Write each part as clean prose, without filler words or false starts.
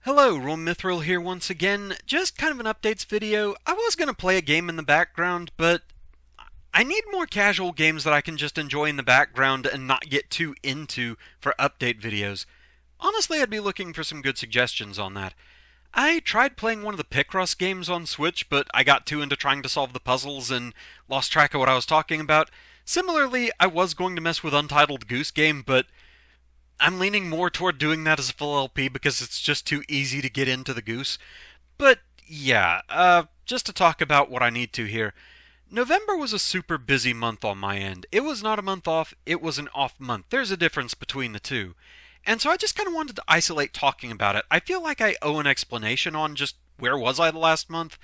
Hello, RoahmMythril here once again. Just kind of an updates video. I was going to play a game in the background, but I need more casual games that I can just enjoy in the background and not get too into for update videos. Honestly, I'd be looking for some good suggestions on that. I tried playing one of the Picross games on Switch, but I got too into trying to solve the puzzles and lost track of what I was talking about. Similarly, I was going to mess with Untitled Goose Game, but I'm leaning more toward doing that as a full LP because it's just too easy to get into the goose. But yeah, just to talk about what I need to here. November was a super busy month on my end. It was not a month off, it was an off month. There's a difference between the two. And so I just kind of wanted to isolate talking about it. I feel like I owe an explanation on just where was I the last month,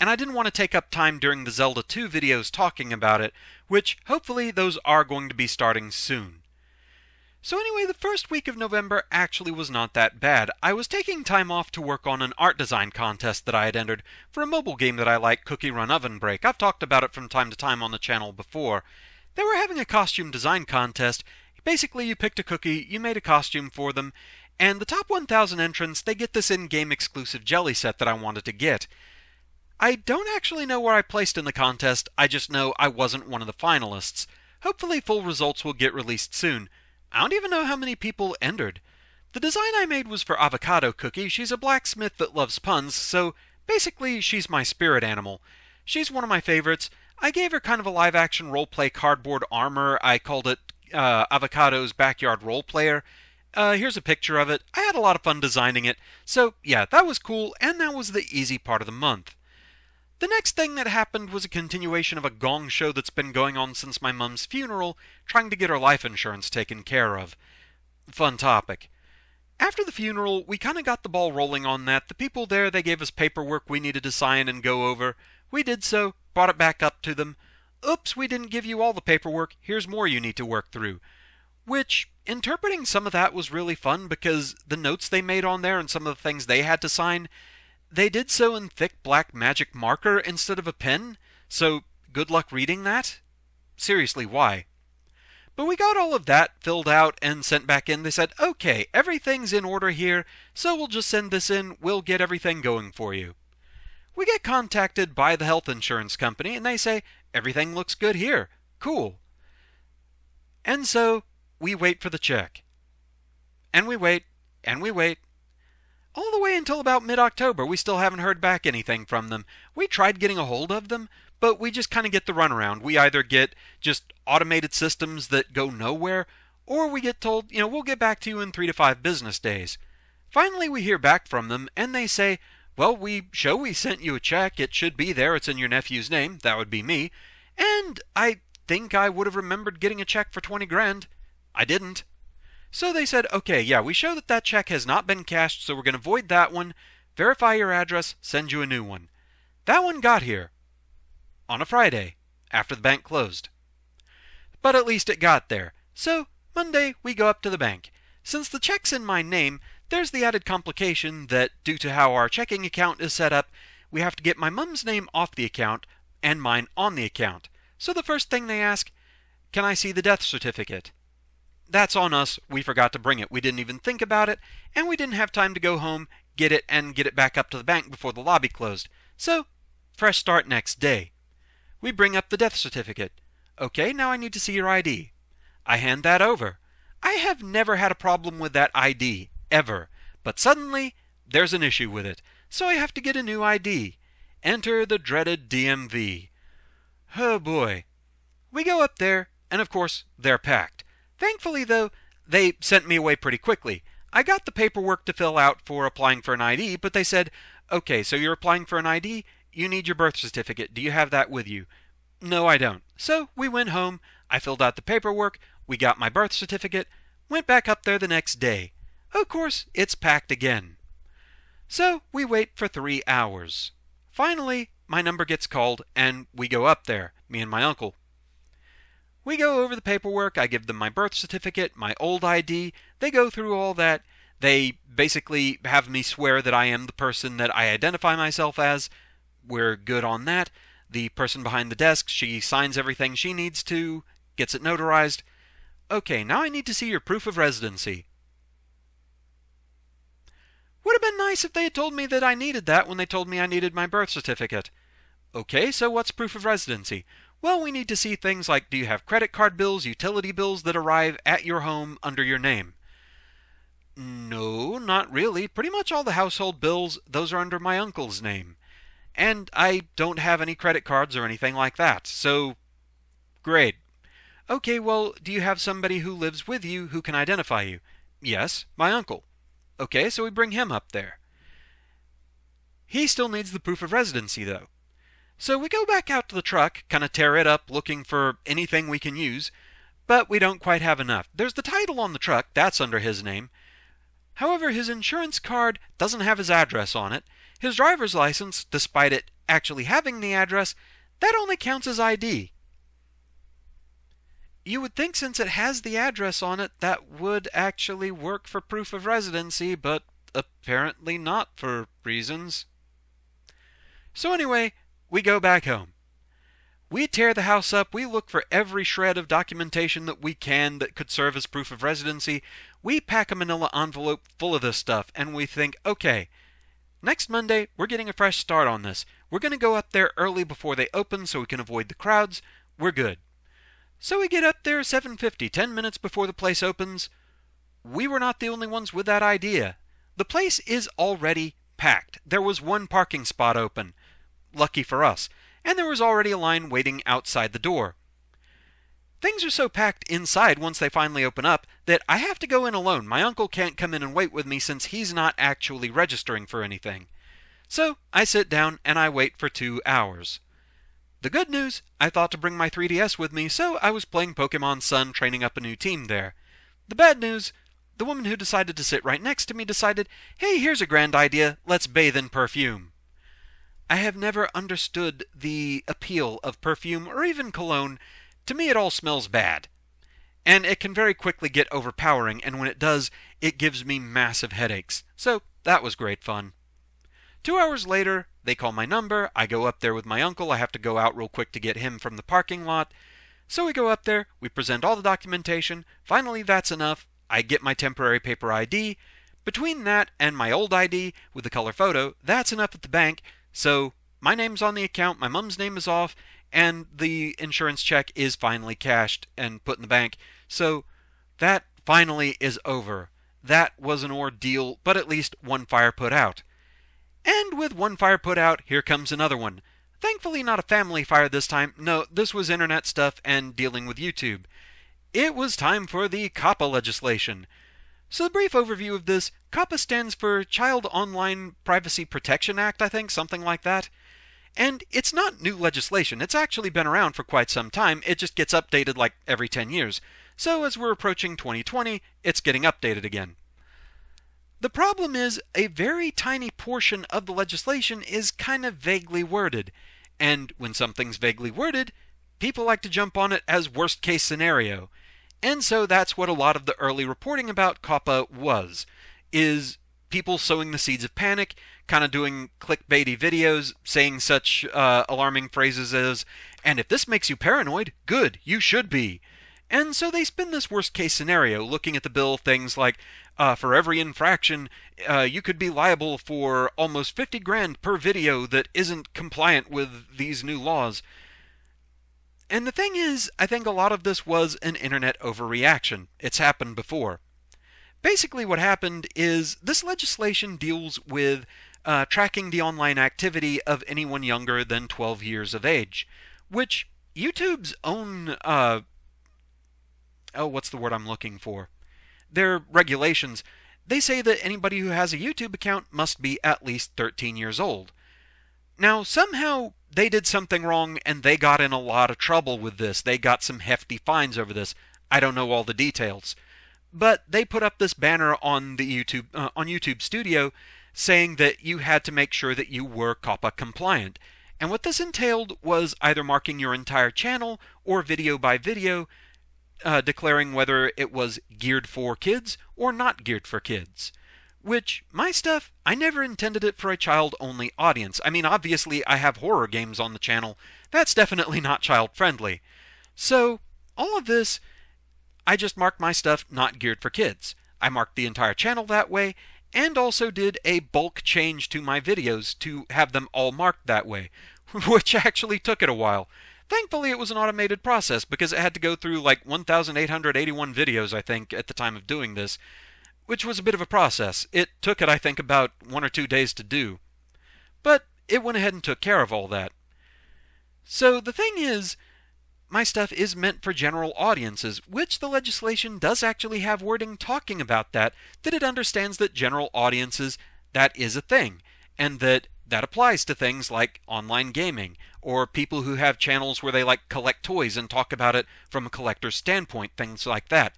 and I didn't want to take up time during the Zelda II videos talking about it, which hopefully those are going to be starting soon. So anyway, the first week of November actually was not that bad. I was taking time off to work on an art design contest that I had entered for a mobile game that I like, Cookie Run Oven Break. I've talked about it from time to time on the channel before. They were having a costume design contest. Basically, you picked a cookie, you made a costume for them, and the top 1,000 entrants, they get this in-game exclusive jelly set that I wanted to get. I don't actually know where I placed in the contest, I just know I wasn't one of the finalists. Hopefully full results will get released soon. I don't even know how many people entered. The design I made was for Avocado Cookie. She's a blacksmith that loves puns, so basically she's my spirit animal. She's one of my favorites. I gave her kind of a live-action role-play cardboard armor. I called it Avocado's Backyard Role Player. Here's a picture of it. I had a lot of fun designing it. So yeah, that was cool, and that was the easy part of the month. The next thing that happened was a continuation of a gong show that's been going on since my mum's funeral, trying to get her life insurance taken care of. Fun topic. After the funeral, we kind of got the ball rolling on that. The people there, they gave us paperwork we needed to sign and go over. We did so, brought it back up to them. Oops, we didn't give you all the paperwork. Here's more you need to work through. Which, interpreting some of that was really fun because the notes they made on there and some of the things they had to sign, they did so in thick black magic marker instead of a pen, so good luck reading that. Seriously, why? But we got all of that filled out and sent back in. They said, okay, everything's in order here, so we'll just send this in, we'll get everything going for you. We get contacted by the health insurance company and they say, everything looks good here, cool. And so, we wait for the check. And we wait, and we wait. All the way until about mid-October, we still haven't heard back anything from them. We tried getting a hold of them, but we just kind of get the runaround. We either get just automated systems that go nowhere, or we get told, we'll get back to you in 3 to 5 business days. Finally, we hear back from them, and they say, well, we sent you a check. It should be there. It's in your nephew's name. That would be me. And I think I would have remembered getting a check for 20 grand. I didn't. So they said, okay, yeah, we show that check has not been cashed, so we're going to void that one, verify your address, send you a new one. That one got here on a Friday, after the bank closed. But at least it got there. So, Monday, we go up to the bank. Since the check's in my name, there's the added complication that, due to how our checking account is set up, we have to get my mum's name off the account and mine on the account. So the first thing they ask, can I see the death certificate? That's on us. We forgot to bring it. We didn't even think about it, and we didn't have time to go home, get it, and get it back up to the bank before the lobby closed. So, fresh start next day. We bring up the death certificate. Okay, now I need to see your ID. I hand that over. I have never had a problem with that ID, ever. But suddenly, there's an issue with it. So I have to get a new ID. Enter the dreaded DMV. Oh boy. We go up there, and of course, they're packed. Thankfully, though, they sent me away pretty quickly. I got the paperwork to fill out for applying for an ID, but they said, okay, so you're applying for an ID? You need your birth certificate. Do you have that with you? No, I don't. So we went home, I filled out the paperwork, we got my birth certificate, went back up there the next day. Of course, it's packed again. So we wait for 3 hours. Finally, my number gets called, and we go up there, me and my uncle. We go over the paperwork, I give them my birth certificate, my old ID, they go through all that. They basically have me swear that I am the person that I identify myself as. We're good on that. The person behind the desk, she signs everything she needs to, gets it notarized. Okay, now I need to see your proof of residency. Would have been nice if they had told me that I needed that when they told me I needed my birth certificate. Okay, so what's proof of residency? Well, we need to see things like, do you have credit card bills, utility bills that arrive at your home under your name? No, not really. Pretty much all the household bills, those are under my uncle's name. And I don't have any credit cards or anything like that, so great. Okay, well, do you have somebody who lives with you who can identify you? Yes, my uncle. Okay, so we bring him up there. He still needs the proof of residency, though. So we go back out to the truck, kind of tear it up looking for anything we can use, but we don't quite have enough. There's the title on the truck, that's under his name. However, his insurance card doesn't have his address on it. His driver's license, despite it actually having the address, that only counts as ID. You would think since it has the address on it, that would actually work for proof of residency, but apparently not for reasons. So anyway, we go back home. We tear the house up, we look for every shred of documentation that we can that could serve as proof of residency. We pack a manila envelope full of this stuff, and we think, okay, next Monday, we're getting a fresh start on this. We're going to go up there early before they open so we can avoid the crowds. We're good. So we get up there 7:50, 10 minutes before the place opens. We were not the only ones with that idea. The place is already packed. There was one parking spot open. Lucky for us. And there was already a line waiting outside the door. Things are so packed inside once they finally open up that I have to go in alone. My uncle can't come in and wait with me since he's not actually registering for anything. So I sit down and I wait for 2 hours. The good news, I thought to bring my 3DS with me, so I was playing Pokemon Sun training up a new team there. The bad news, the woman who decided to sit right next to me decided, hey, here's a grand idea, let's bathe in perfume. I have never understood the appeal of perfume or even cologne. To me it all smells bad. And it can very quickly get overpowering, and when it does, it gives me massive headaches. So that was great fun. 2 hours later, they call my number. I go up there with my uncle. I have to go out real quick to get him from the parking lot. So we go up there. We present all the documentation. Finally, that's enough. I get my temporary paper ID. Between that and my old ID with the color photo, that's enough at the bank. So my name's on the account, my mom's name is off, and the insurance check is finally cashed and put in the bank. So that finally is over. That was an ordeal, but at least one fire put out. And with one fire put out, here comes another one. Thankfully not a family fire this time. No, this was internet stuff and dealing with YouTube. It was time for the COPPA legislation. So the brief overview of this, COPPA stands for Child Online Privacy Protection Act, I think, something like that. And it's not new legislation. It's actually been around for quite some time. It just gets updated like every 10 years. So as we're approaching 2020, it's getting updated again. The problem is, a very tiny portion of the legislation is kind of vaguely worded. And when something's vaguely worded, people like to jump on it as worst case scenario. And so that's what a lot of the early reporting about COPPA was, is people sowing the seeds of panic, kind of doing clickbaity videos, saying such alarming phrases as, and if this makes you paranoid, good, you should be. And so they spin this worst case scenario, looking at the bill, things like, for every infraction, you could be liable for almost 50 grand per video that isn't compliant with these new laws. And the thing is, I think a lot of this was an internet overreaction. It's happened before. Basically what happened is, this legislation deals with tracking the online activity of anyone younger than 12 years of age, which YouTube's own, what's the word I'm looking for? Their regulations, they say that anybody who has a YouTube account must be at least 13 years old. Now, somehow they did something wrong and they got in a lot of trouble with this. They got some hefty fines over this. I don't know all the details. But they put up this banner on the YouTube Studio saying that you had to make sure that you were COPPA compliant. And what this entailed was either marking your entire channel or video by video, declaring whether it was geared for kids or not geared for kids. Which, my stuff, I never intended it for a child-only audience. I mean, obviously I have horror games on the channel. That's definitely not child-friendly. So, all of this, I just marked my stuff not geared for kids. I marked the entire channel that way, and also did a bulk change to my videos to have them all marked that way, which actually took it a while. Thankfully, it was an automated process because it had to go through like 1,881 videos, I think, at the time of doing this, which was a bit of a process. It took it, I think, about 1 or 2 days to do. But it went ahead and took care of all that. So the thing is, my stuff is meant for general audiences, which the legislation does actually have wording talking about that it understands that general audiences, that is a thing, and that applies to things like online gaming, or people who have channels where they like collect toys and talk about it from a collector's standpoint, things like that.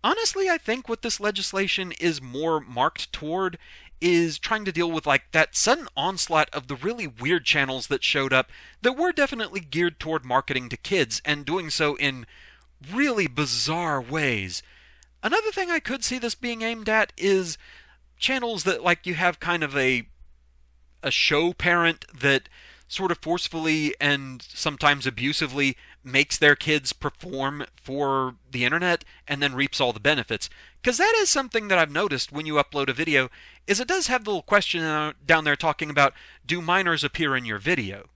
Honestly, I think what this legislation is more marked toward is trying to deal with like that sudden onslaught of the really weird channels that showed up that were definitely geared toward marketing to kids and doing so in really bizarre ways. Another thing I could see this being aimed at is channels that like you have kind of a show parent that sort of forcefully and sometimes abusively makes their kids perform for the internet and then reaps all the benefits. Because that is something that I've noticed when you upload a video, is it does have the little question down there talking about, do minors appear in your video?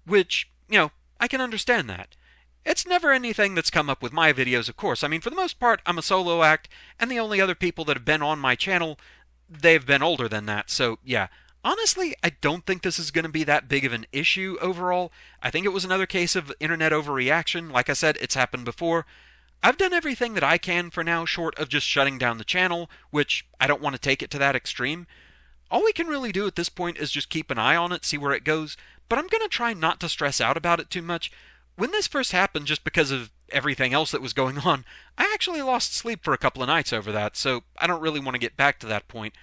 Which, I can understand that. It's never anything that's come up with my videos, of course. I mean, for the most part, I'm a solo act, and the only other people that have been on my channel, they've been older than that, so yeah. Honestly, I don't think this is going to be that big of an issue overall. I think it was another case of internet overreaction. Like I said, it's happened before. I've done everything that I can for now, short of just shutting down the channel, which I don't want to take it to that extreme. All we can really do at this point is just keep an eye on it, see where it goes, but I'm going to try not to stress out about it too much. When this first happened, just because of everything else that was going on, I actually lost sleep for a couple of nights over that, so I don't really want to get back to that point.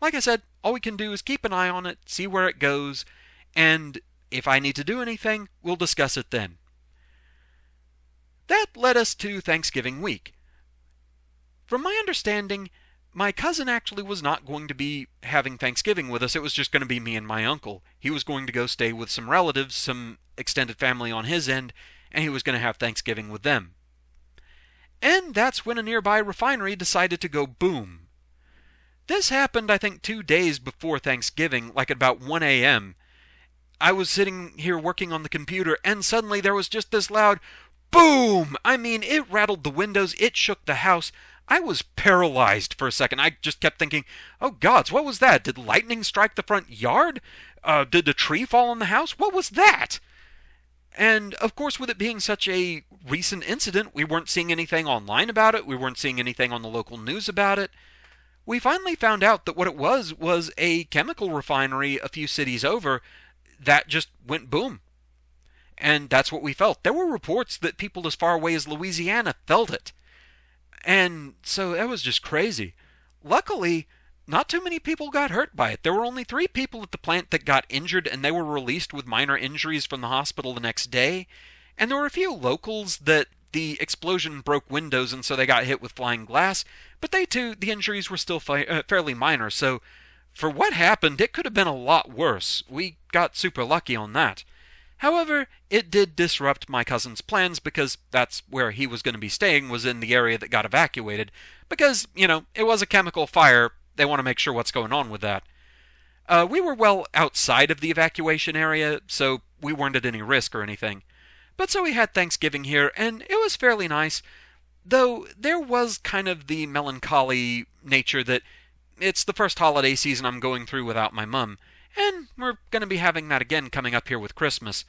Like I said, all we can do is keep an eye on it, see where it goes, and if I need to do anything, we'll discuss it then. That led us to Thanksgiving week. From my understanding, my cousin actually was not going to be having Thanksgiving with us. It was just going to be me and my uncle. He was going to go stay with some relatives, some extended family on his end, and he was going to have Thanksgiving with them. And that's when a nearby refinery decided to go boom. This happened, I think, 2 days before Thanksgiving, like at about 1 a.m. I was sitting here working on the computer, and suddenly there was just this loud boom! I mean, it rattled the windows, it shook the house. I was paralyzed for a second. I just kept thinking, oh gods, what was that? Did lightning strike the front yard? Did the tree fall on the house? What was that? And, of course, with it being such a recent incident, we weren't seeing anything online about it. We weren't seeing anything on the local news about it. We finally found out that what it was a chemical refinery a few cities over that just went boom. And that's what we felt. There were reports that people as far away as Louisiana felt it. And so that was just crazy. Luckily, not too many people got hurt by it. There were only 3 people at the plant that got injured, and they were released with minor injuries from the hospital the next day. And there were a few locals that the explosion broke windows, and so they got hit with flying glass. But they too, the injuries were still fairly minor, so for what happened, it could have been a lot worse. We got super lucky on that. However, it did disrupt my cousin's plans because that's where he was going to be staying, was in the area that got evacuated. Because, it was a chemical fire. They want to make sure what's going on with that. We were well outside of the evacuation area, so we weren't at any risk or anything. But so we had Thanksgiving here, and it was fairly nice. Though there was kind of the melancholy nature that it's the first holiday season I'm going through without my mum, and we're going to be having that again coming up here with Christmas.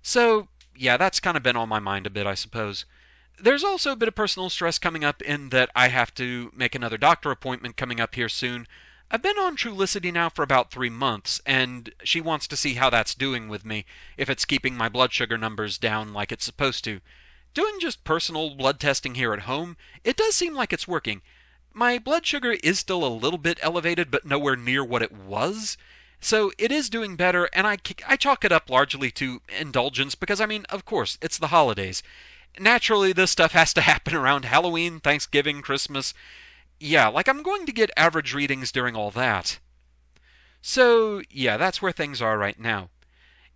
So, yeah, that's kind of been on my mind a bit, I suppose. There's also a bit of personal stress coming up in that I have to make another doctor appointment coming up here soon. I've been on Trulicity now for about 3 months, and she wants to see how that's doing with me, if it's keeping my blood sugar numbers down like it's supposed to. Doing just personal blood testing here at home, it does seem like it's working. My blood sugar is still a little bit elevated, but nowhere near what it was. So it is doing better, and I chalk it up largely to indulgence, because, of course, it's the holidays. Naturally, this stuff has to happen around Halloween, Thanksgiving, Christmas. Yeah, like I'm going to get average readings during all that. So, yeah, that's where things are right now.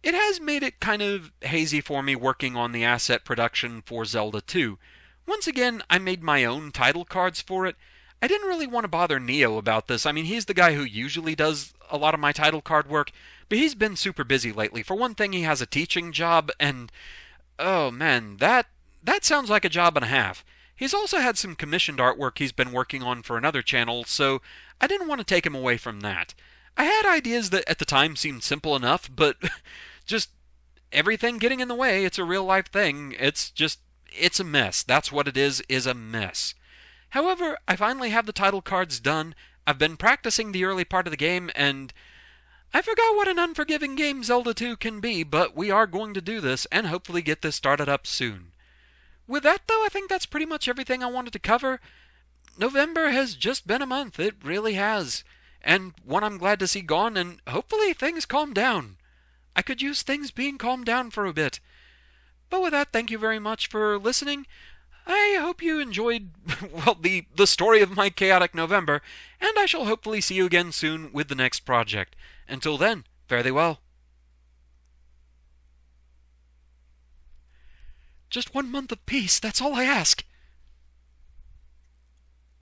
It has made it kind of hazy for me working on the asset production for Zelda II. Once again, I made my own title cards for it. I didn't really want to bother Neo about this. I mean, he's the guy who usually does a lot of my title card work, but he's been super busy lately. For one thing, he has a teaching job, and oh man, that sounds like a job and a half. He's also had some commissioned artwork he's been working on for another channel, so I didn't want to take him away from that. I had ideas that at the time seemed simple enough, but just everything getting in the way. It's a real life thing. It's a mess. That's what it is a mess. However, I finally have the title cards done. I've been practicing the early part of the game, and I forgot what an unforgiving game Zelda II can be, but we are going to do this and hopefully get this started up soon. With that, though, I think that's pretty much everything I wanted to cover. November has just been a month. It really has. And one I'm glad to see gone, and hopefully things calm down. I could use things being calmed down for a bit. But with that, thank you very much for listening. I hope you enjoyed, well, the story of my chaotic November, and I shall hopefully see you again soon with the next project. Until then, fare thee well. Just 1 month of peace, that's all I ask.